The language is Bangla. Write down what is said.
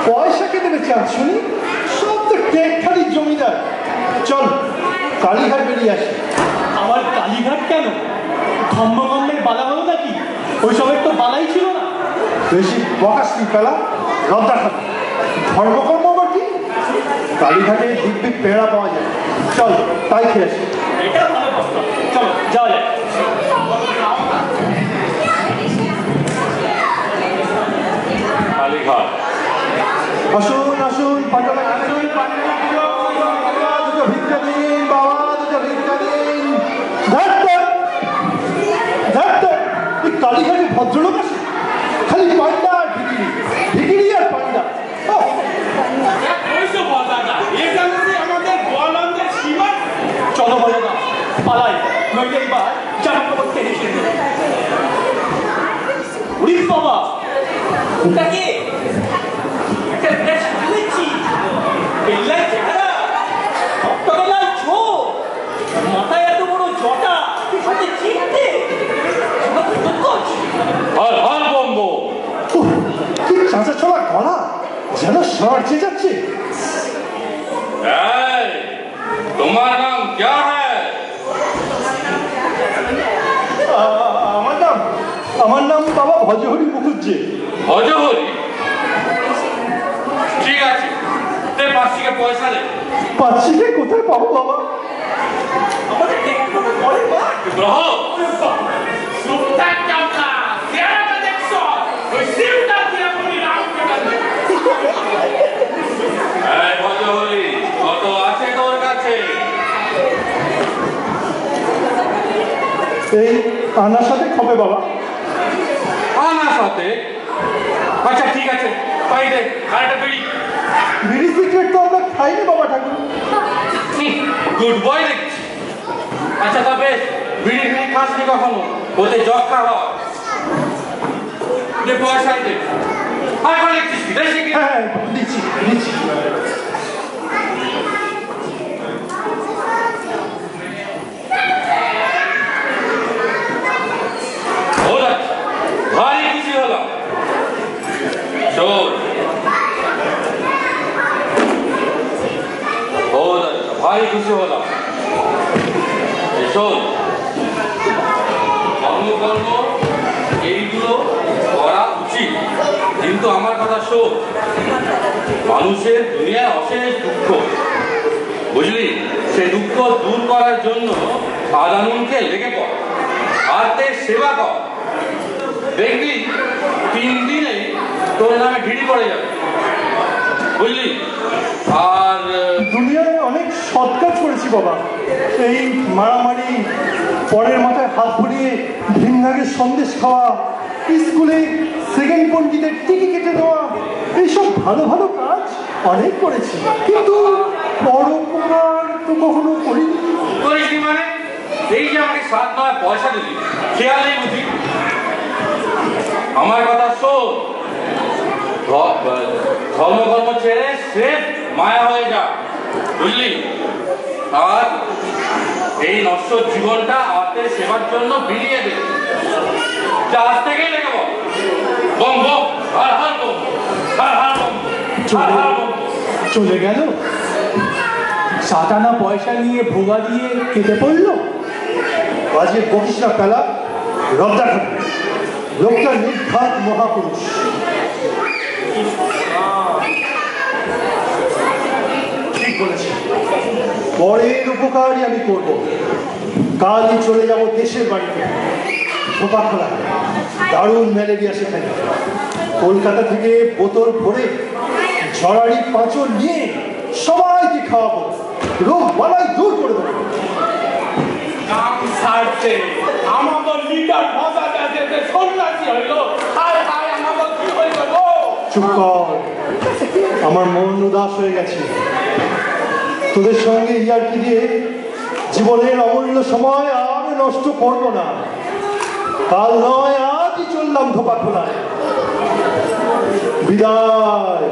পয়সা কে দেবে চাঁদ শুনি? সব তো টেকখালি জমিদার। চল কালীঘাট বেরিয়ে আসি। আমার কালীঘাট কেন? ধর্মকর্মের বালা হলো নাকি? ওইসবের তো বালাই ছিল না। বেশি বকাসনি পেলা, লজ্জা খাবে। ধর্মকর্ম আবার কি? কালীঘাটে দিব্যি পেড়া পাওয়া যায়, চল তাই খেয়ে আসি। এটা ভালো প্রশ্ন, চলো যাওয়া যায়। কালীঘাট। আসুন আসুন, পাটালা আসুন, দুটো ভিক্ষা দিন বাবা, দুটো ভিক্ষা দিন। এই কালীঘাটে ভদ্রলোক আসে, খালি পান্ডা আর ভিকিরি, ভিকিরি আর পান্ডা। চলো বলো না, পালাই, নইলে এবার জামা কাপড় টেনে টেনে উড়িস বাবা। ওটাকে একটা বেশ শুনেছি, বেল্লাই চেহারা, রক্তবেলায় চোখ, মাথায় এত বড় জটা, হাতে চিনতে হর হর বম্ব। কি চাঁচা চলা গলা, যেন সরছে যাচ্ছে। তোমার নাম क्या है? আমার নাম বাবা ভজহরি মুখুজ্জি। ভজহরি? ঠিক আছে, তে পাঁচশিকে পয়সা দে। পাঁচশিকে কোথায় পাবো বাবা? আমাদের দেখতে পরে গ্রহ ভজহরি কত আছে তোর কাছে? এই আনার সাথে খাবে বাবা। আনার সাথে? আচ্ছা ঠিক আছে, তাই দে। আরেকটা বিড়ি। বিড়ি সিগারেট তো আমরা খাইনি বাবা ঠাকুর। গুড বয় দেখছি। আচ্ছা তা বেশ, বিড়ি ফিড়ি খাসনি কখনো? ওতে যক্ষা হয়। পয়সাই দে। আর করে দেখছিস কি? দেখছি কি? হ্যাঁ দিচ্ছি দিচ্ছি। ভারী খুশি হলাম। শোন, ভারী খুশি হলাম। শোন, কর্মকর্ম এইগুলো করা উচিত, কিন্তু আমার কথা শোন, মানুষের দুনিয়ায় অশেষ দুঃখ, বুঝলি? সে দুঃখ দূর করার জন্য আদানুনকে লেগে পড়, আর্তের সেবা কর, দেখবি 3 দিনে তোর নামে ঢিড়ি পড়ে যাবে, বুঝলি? আর দুনিয়ায় অনেক সৎ কাজ করেছি বাবা। এই মারামারি, পরের মাথায় হাত ঘুরিয়ে ভিন্নাগের সন্দেশ খাওয়া, স্কুলে সেকেন্ড পণ্ডিতের টিকি কেটে দেওয়া, এইসব ভালো ভালো কাজ অনেক করেছি, কিন্তু পরোপকার তো কখনো করিনি। করিসনি মানে? এই যে আমাকে 7-9 পয়সা দিলি, খেয়াল নেই বুঝি? আমার কথা শোন, ধর্মকর্ম ছেড়ে স্রেফ মায়া হয়ে যা, বুঝলি? আর এই নশ্বর জীবনটা আত্মের সেবার জন্য বিলিয়ে দে। আজ থেকেই লেগে বল, bomb bomb, Har Har bomb, Har Har bomb, Har Har bomb. চলে গেল, 7 আনা পয়সা নিয়ে ভোগা দিয়ে কেটে পড়লো। আজকে বকিস না পেলা, লজ্জা খাবে। লোকটা নির্ঘাত মহাপুরুষ। ঠিক বলেছি, পরের উপকারই আমি করব। কালই চলে যাব দেশের বাড়িতে, ধোপাখোলা, দারুণ ম্যালেরিয়া সেখানে। কলকাতা থেকে বোতল ভরে ঝড়ারি পাঁচল নিয়ে সবাইকে খাওয়াবো, রোগ বালাই দূর করে দেবো। কাম ছাড়ছে, আমাকে লিটার ভাষা যেতে সন্ন্যাসী হইল। হায় হায়, আমাকে কি হইল গো? চুপ কর, আমার মন উদাস হয়ে গেছে। তোদের সঙ্গে ইয়ার্কি দিয়ে জীবনের অমূল্য সময় আর নষ্ট করব না। কাল নয় আজই চললাম ধোপাখোলায়। বিদায়।